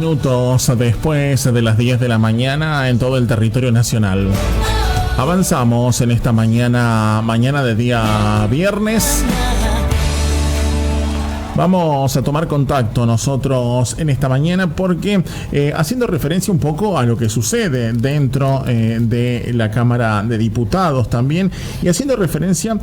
Minutos después de las 10 de la mañana en todo el territorio nacional. Avanzamos en esta mañana de día viernes. Vamos a tomar contacto nosotros en esta mañana porque haciendo referencia un poco a lo que sucede dentro de la Cámara de Diputados también, y haciendo referencia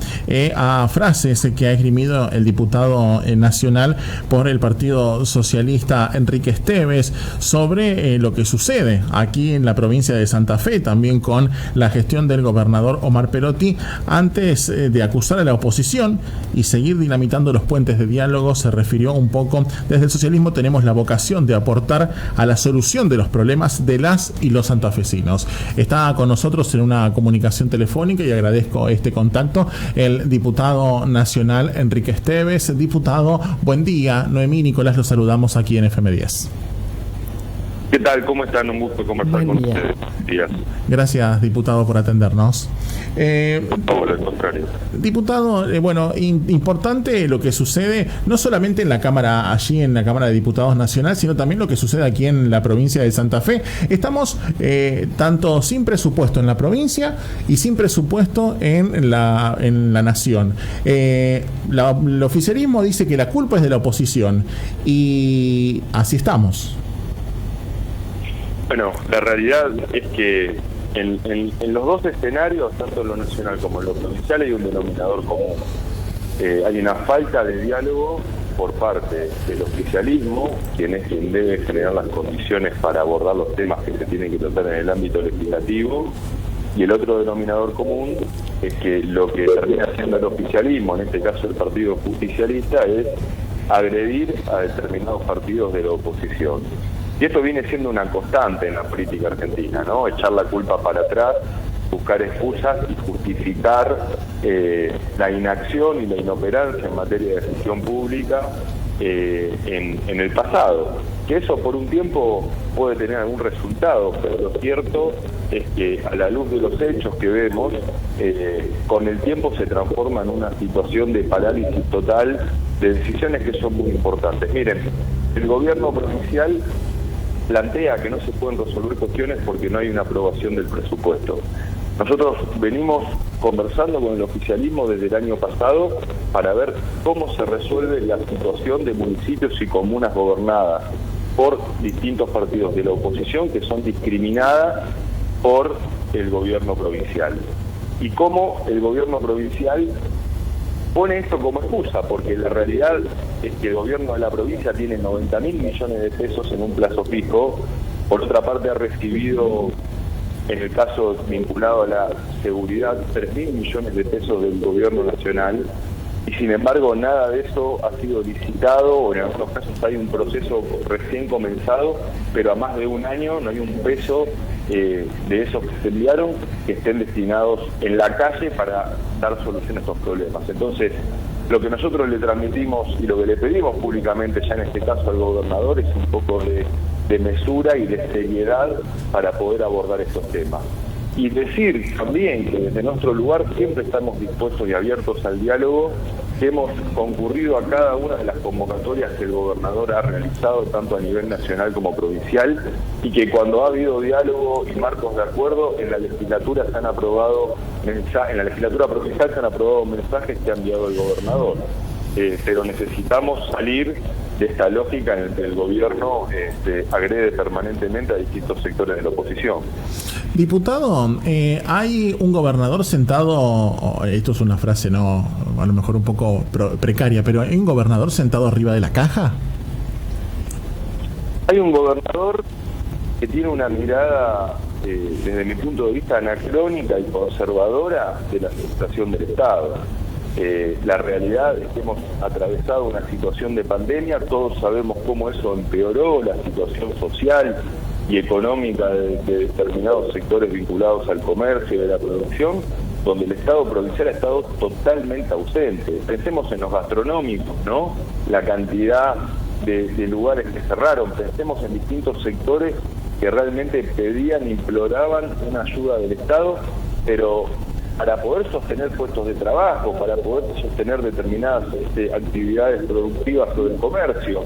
a frases que ha esgrimido el diputado nacional por el Partido Socialista Enrique Esteves sobre lo que sucede aquí en la provincia de Santa Fe, también con la gestión del gobernador Omar Perotti, antes de acusar a la oposición y seguir dinamitando los puentes de diálogo. Se refirió un poco: desde el socialismo tenemos la vocación de aportar a la solución de los problemas de las y los santafesinos. Está con nosotros en una comunicación telefónica, y agradezco este contacto, el diputado nacional Enrique Esteves. Diputado, buen día. Noemí y Nicolás, los saludamos aquí en FM10. ¿Qué tal? ¿Cómo están? Un gusto conversar con ustedes. Días. Gracias, diputado, por atendernos. Por favor, al contrario. Diputado, importante lo que sucede, no solamente en la Cámara, allí en la Cámara de Diputados Nacional, sino también lo que sucede aquí en la provincia de Santa Fe. Estamos tanto sin presupuesto en la provincia y sin presupuesto en la nación. El oficialismo dice que la culpa es de la oposición, y así estamos. Bueno, la realidad es que en los dos escenarios, tanto en lo nacional como en lo provincial, hay un denominador común. Hay una falta de diálogo por parte del oficialismo, quien es quien debe generar las condiciones para abordar los temas que se tienen que tratar en el ámbito legislativo, y el otro denominador común es que lo que termina haciendo el oficialismo, en este caso el Partido Justicialista, es agredir a determinados partidos de la oposición. Y esto viene siendo una constante en la política argentina, ¿no? Echar la culpa para atrás, buscar excusas y justificar la inacción y la inoperancia en materia de gestión pública en el pasado. Que eso por un tiempo puede tener algún resultado, pero lo cierto es que a la luz de los hechos que vemos, con el tiempo se transforma en una situación de parálisis total de decisiones que son muy importantes. Miren, el gobierno provincial plantea que no se pueden resolver cuestiones porque no hay una aprobación del presupuesto. Nosotros venimos conversando con el oficialismo desde el año pasado para ver cómo se resuelve la situación de municipios y comunas gobernadas por distintos partidos de la oposición que son discriminadas por el gobierno provincial. Y cómo el gobierno provincial pone esto como excusa, porque la realidad es que el gobierno de la provincia tiene 90.000 millones de pesos en un plazo fijo. Por otra parte, ha recibido, en el caso vinculado a la seguridad, 3.000 millones de pesos del gobierno nacional, y sin embargo nada de eso ha sido licitado, o en algunos casos hay un proceso recién comenzado, pero a más de un año no hay un peso de esos que se enviaron que estén destinados en la calle para dar solución a estos problemas. Entonces, lo que nosotros le transmitimos y lo que le pedimos públicamente ya en este caso al gobernador es un poco de mesura y de seriedad para poder abordar estos temas. Y decir también que desde nuestro lugar siempre estamos dispuestos y abiertos al diálogo, que hemos concurrido a cada una de las convocatorias que el gobernador ha realizado, tanto a nivel nacional como provincial, y que cuando ha habido diálogo y marcos de acuerdo, en la legislatura se han aprobado en la legislatura provincial se han aprobado mensajes que ha enviado el gobernador. Pero necesitamos salir de esta lógica en la que el gobierno agrede permanentemente a distintos sectores de la oposición. Diputado, hay un gobernador sentado, esto es una frase a lo mejor un poco precaria, pero ¿hay un gobernador sentado arriba de la caja? Hay un gobernador que tiene una mirada, desde mi punto de vista, anacrónica y conservadora de la administración del Estado. La realidad es que hemos atravesado una situación de pandemia, todos sabemos cómo eso empeoró la situación social y económica de determinados sectores vinculados al comercio y a la producción, donde el Estado provincial ha estado totalmente ausente. Pensemos en los gastronómicos, ¿no? La cantidad de lugares que cerraron, pensemos en distintos sectores que realmente pedían, imploraban una ayuda del Estado, pero para poder sostener puestos de trabajo, para poder sostener determinadas actividades productivas o del comercio.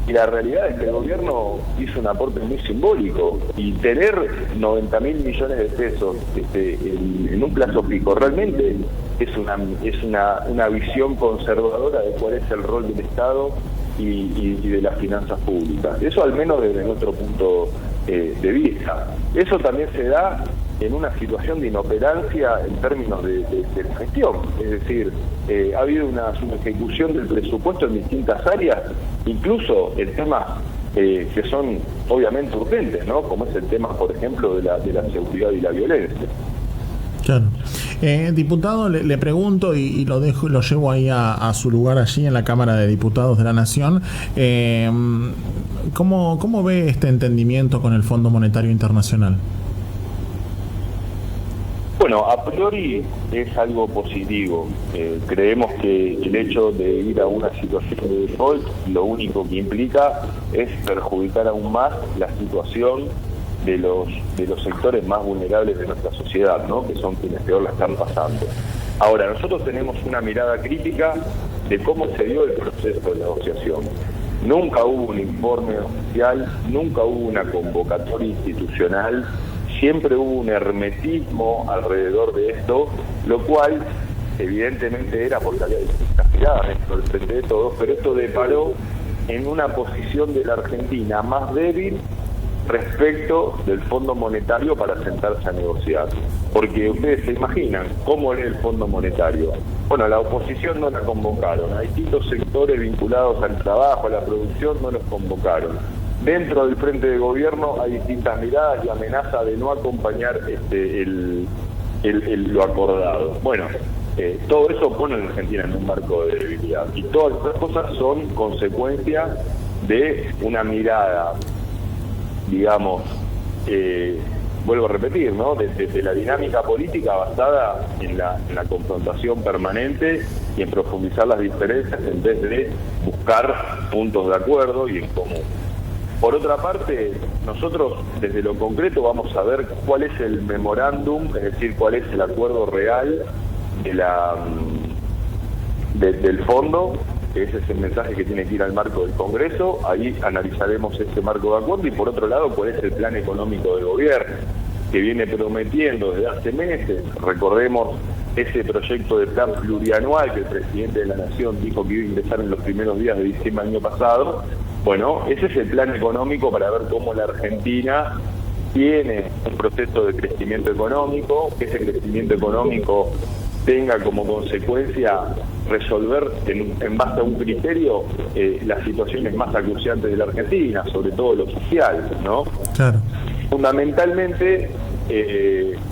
Y la realidad es que el gobierno hizo un aporte muy simbólico, y tener 90.000 millones de pesos en un plazo fijo realmente es una visión conservadora de cuál es el rol del Estado y de las finanzas públicas. Eso al menos desde nuestro punto de vista. Eso también se da en una situación de inoperancia en términos de la gestión. Es decir, ha habido una ejecución del presupuesto en distintas áreas, incluso en temas que son obviamente urgentes, ¿no? Como es el tema, por ejemplo, de la seguridad y la violencia. Claro. Diputado, le pregunto y lo llevo ahí a su lugar allí en la Cámara de Diputados de la Nación. ¿Cómo ve este entendimiento con el Fondo Monetario Internacional? Bueno, a priori es algo positivo. Creemos que el hecho de ir a una situación de default lo único que implica es perjudicar aún más la situación de los sectores más vulnerables de nuestra sociedad, ¿no? Que son quienes peor la están pasando. Ahora, nosotros tenemos una mirada crítica de cómo se dio el proceso de negociación. Nunca hubo un informe oficial, nunca hubo una convocatoria institucional, siempre hubo un hermetismo alrededor de esto, lo cual evidentemente era porque había distintas miradas dentro del Frente de Todos, pero esto deparó en una posición de la Argentina más débil respecto del Fondo Monetario para sentarse a negociar. Porque ustedes se imaginan cómo era el Fondo Monetario. Bueno, la oposición no la convocaron, a distintos sectores vinculados al trabajo, a la producción, no los convocaron. Dentro del frente de gobierno hay distintas miradas y amenaza de no acompañar lo acordado. Bueno, todo eso pone a la Argentina en un marco de debilidad. Y todas estas cosas son consecuencia de una mirada, digamos, vuelvo a repetir, ¿no? De la dinámica política basada en la confrontación permanente y en profundizar las diferencias en vez de buscar puntos de acuerdo y en común. Por otra parte, nosotros desde lo concreto vamos a ver cuál es el memorándum, es decir, cuál es el acuerdo real del fondo. Ese es el mensaje que tiene que ir al marco del Congreso. Ahí analizaremos ese marco de acuerdo y por otro lado cuál es el plan económico del gobierno, que viene prometiendo desde hace meses. Recordemos ese proyecto de plan plurianual que el presidente de la Nación dijo que iba a ingresar en los primeros días de diciembre del año pasado. Bueno, ese es el plan económico para ver cómo la Argentina tiene un proceso de crecimiento económico, que ese crecimiento económico tenga como consecuencia resolver en base a un criterio las situaciones más acuciantes de la Argentina, sobre todo lo social, ¿no? Claro. Fundamentalmente,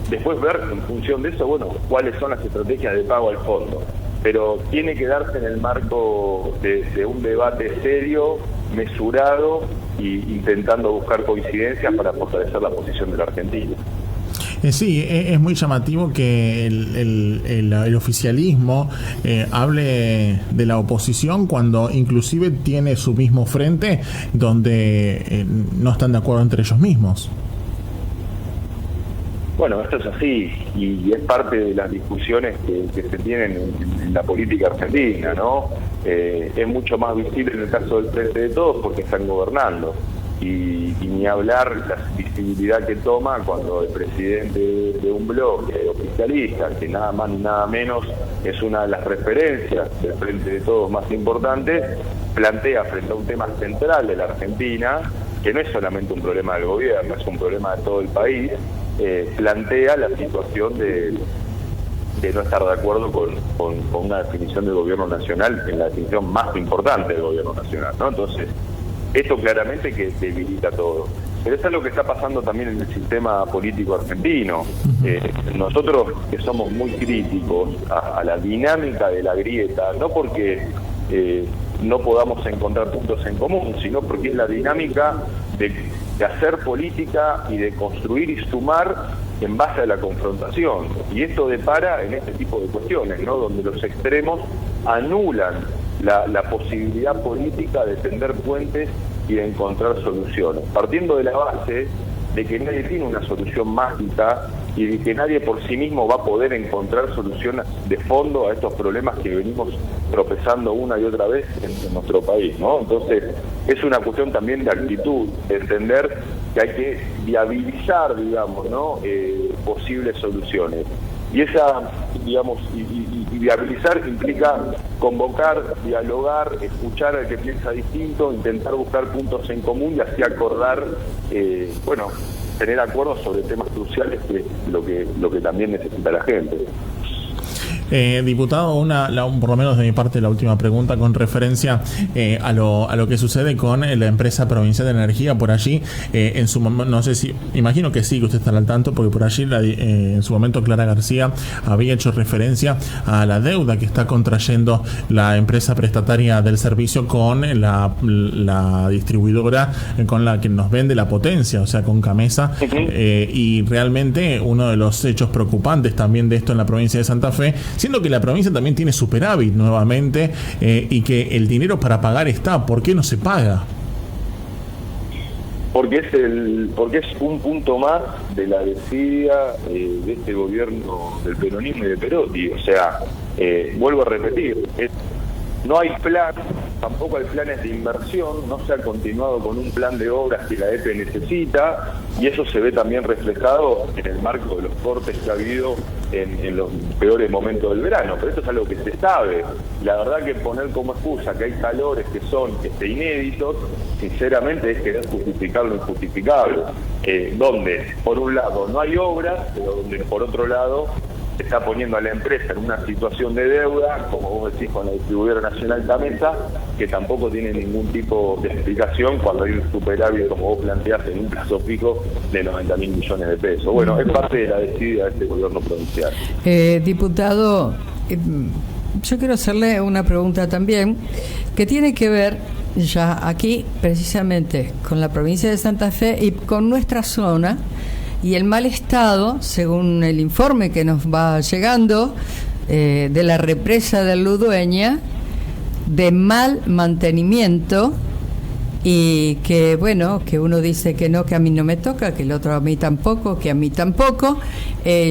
después ver en función de eso, bueno, cuáles son las estrategias de pago al fondo. Pero tiene que darse en el marco de un debate serio, mesurado y intentando buscar coincidencias para fortalecer la posición de la Argentina. Sí, es muy llamativo que el oficialismo hable de la oposición cuando inclusive tiene su mismo frente donde no están de acuerdo entre ellos mismos. Bueno, esto es así y es parte de las discusiones que se tienen en la política argentina, ¿no? Es mucho más visible en el caso del Frente de Todos porque están gobernando. Y ni hablar la visibilidad que toma cuando el presidente de un bloque oficialista, que nada más ni nada menos es una de las referencias del Frente de Todos más importantes, plantea frente a un tema central de la Argentina, que no es solamente un problema del gobierno, es un problema de todo el país, plantea la situación de no estar de acuerdo con una definición del gobierno nacional, en la definición más importante del gobierno nacional, ¿no? Entonces, esto claramente que debilita todo. Pero eso es lo que está pasando también en el sistema político argentino. Nosotros que somos muy críticos a la dinámica de la grieta, no porque no podamos encontrar puntos en común, sino porque es la dinámica de hacer política y de construir y sumar en base a la confrontación. Y esto depara en este tipo de cuestiones, ¿no? Donde los extremos anulan la posibilidad política de tender puentes y de encontrar soluciones, partiendo de la base de que nadie tiene una solución mágica y de que nadie por sí mismo va a poder encontrar solución de fondo a estos problemas que venimos tropezando una y otra vez en nuestro país, ¿no? Entonces, es una cuestión también de actitud, de entender que hay que viabilizar, digamos, ¿no? Posibles soluciones. Y esa, digamos, y viabilizar implica convocar, dialogar, escuchar al que piensa distinto, intentar buscar puntos en común y así acordar, tener acuerdos sobre temas cruciales, que es lo que también necesita la gente. Diputado, por lo menos de mi parte, la última pregunta con referencia a lo que sucede con la empresa provincial de energía por allí. En su momento, no sé si, imagino que sí, que usted está al tanto, porque por allí en su momento Clara García había hecho referencia a la deuda que está contrayendo la empresa prestataria del servicio con la distribuidora con la que nos vende la potencia, o sea, con Camesa. Y realmente uno de los hechos preocupantes también de esto en la provincia de Santa Fe, siendo que la provincia también tiene superávit nuevamente y que el dinero para pagar está, ¿por qué no se paga? Porque es un punto más de la desidia de este gobierno del peronismo y de Perotti. O sea, vuelvo a repetir, no hay plan, tampoco hay planes de inversión, no se ha continuado con un plan de obras que la EPE necesita, y eso se ve también reflejado en el marco de los cortes que ha habido en los peores momentos del verano. Pero esto es algo que se sabe. La verdad que poner como excusa que hay calores que son inéditos, sinceramente es querer justificar lo injustificable, donde por un lado no hay obras, pero donde por otro lado se está poniendo a la empresa en una situación de deuda, como vos decís, con la distribuidora nacional Camesa, que tampoco tiene ningún tipo de explicación cuando hay un superávit, como vos planteás, en un plazo fijo de 90.000 millones de pesos. Bueno, es parte de la desidia de este gobierno provincial. Diputado, yo quiero hacerle una pregunta también, que tiene que ver ya aquí, precisamente, con la provincia de Santa Fe y con nuestra zona, y el mal estado, según el informe que nos va llegando, de la represa de Ludueña, de mal mantenimiento, y que bueno, que uno dice que no, que a mí no me toca, que el otro a mí tampoco, que a mí tampoco.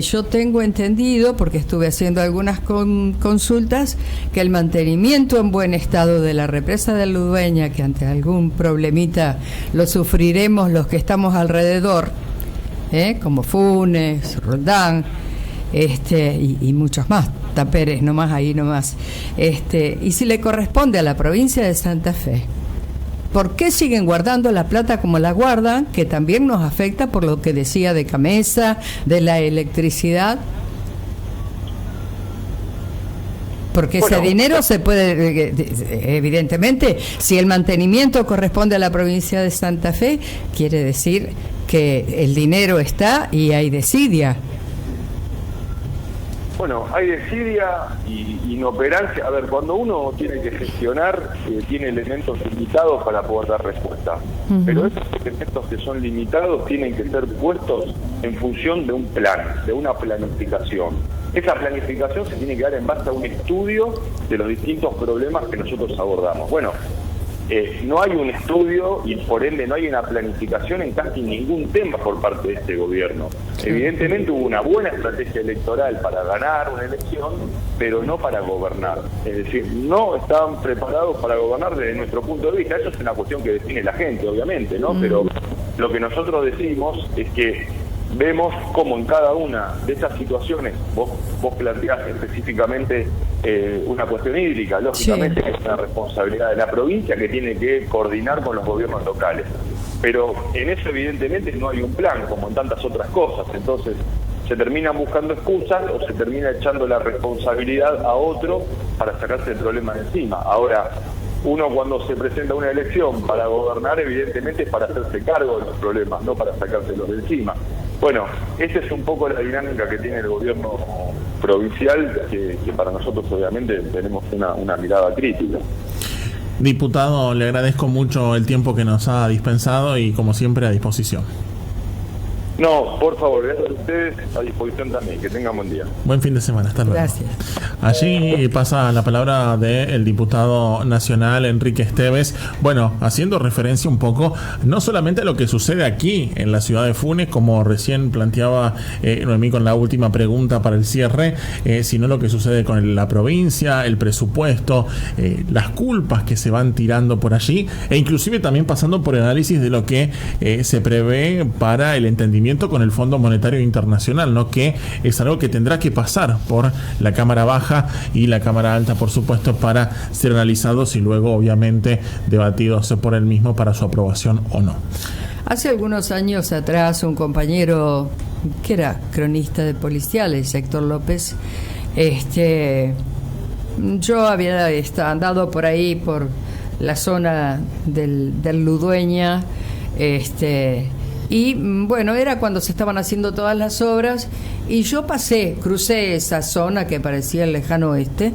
Yo tengo entendido, porque estuve haciendo algunas consultas, que el mantenimiento en buen estado de la represa de Ludueña, que ante algún problemita lo sufriremos los que estamos alrededor, como Funes, Roldán, y muchos más, Taperes nomás, ahí nomás, y si le corresponde a la provincia de Santa Fe, ¿por qué siguen guardando la plata como la guardan? Que también nos afecta por lo que decía de Camesa, de la electricidad. Porque ese dinero se puede, evidentemente, si el mantenimiento corresponde a la provincia de Santa Fe, quiere decir que el dinero está y hay desidia. Bueno, hay desidia y inoperancia. A ver, cuando uno tiene que gestionar, tiene elementos limitados para poder dar respuesta. Pero esos elementos que son limitados tienen que ser puestos en función de un plan, de una planificación. Esa planificación se tiene que dar en base a un estudio de los distintos problemas que nosotros abordamos. Bueno, no hay un estudio y por ende no hay una planificación en casi ningún tema por parte de este gobierno. Evidentemente hubo una buena estrategia electoral para ganar una elección, pero no para gobernar. Es decir, no estaban preparados para gobernar desde nuestro punto de vista. Eso es una cuestión que define la gente, obviamente, ¿no? Pero lo que nosotros decimos es que vemos cómo en cada una de estas situaciones, vos planteás específicamente una cuestión hídrica, lógicamente sí, es una responsabilidad de la provincia que tiene que coordinar con los gobiernos locales. Pero en eso evidentemente no hay un plan, como en tantas otras cosas. Entonces se terminan buscando excusas o se termina echando la responsabilidad a otro para sacarse el problema de encima. Ahora, uno cuando se presenta a una elección para gobernar, evidentemente es para hacerse cargo de los problemas, no para sacárselos de encima. Bueno, esa es un poco la dinámica que tiene el gobierno provincial, que para nosotros obviamente tenemos una mirada crítica. Diputado, le agradezco mucho el tiempo que nos ha dispensado y como siempre a disposición. No, por favor, gracias a ustedes, a disposición también. Que tengan buen día. Buen fin de semana, hasta luego. Gracias. Allí pasa la palabra del diputado nacional Enrique Esteves, bueno, haciendo referencia un poco no solamente a lo que sucede aquí en la ciudad de Funes, como recién planteaba Noemí con la última pregunta para el cierre, sino lo que sucede con la provincia, el presupuesto, las culpas que se van tirando por allí, e inclusive también pasando por el análisis de lo que se prevé para el entendimiento con el Fondo Monetario Internacional, ¿no? Que es algo que tendrá que pasar por la Cámara Baja y la Cámara Alta, por supuesto, para ser analizados y luego, obviamente, debatidos por el mismo para su aprobación o no. Hace algunos años atrás, un compañero que era cronista de policiales, Héctor López, yo había andado por ahí, por la zona del Ludueña, y bueno, era cuando se estaban haciendo todas las obras, y yo crucé esa zona que parecía el lejano oeste,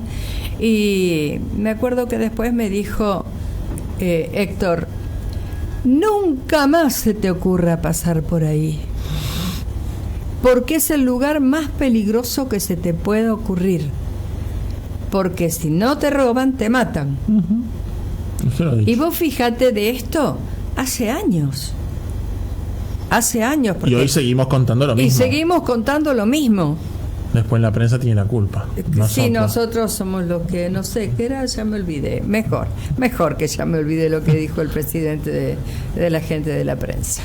y me acuerdo que después me dijo, Héctor, nunca más se te ocurra pasar por ahí, porque es el lugar más peligroso que se te puede ocurrir, porque si no te roban, te matan. Y vos fíjate de esto hace años. Y hoy seguimos contando lo mismo. Y seguimos contando lo mismo. Después la prensa tiene la culpa. Sí, nosotros somos los que, no sé, ¿qué era? Ya me olvidé. Mejor que ya me olvidé lo que dijo el presidente de la gente de la prensa.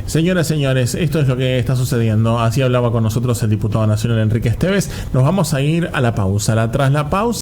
Señoras, señores, esto es lo que está sucediendo. Así hablaba con nosotros el diputado nacional Enrique Esteves. Nos vamos a ir a la pausa. Tras la pausa.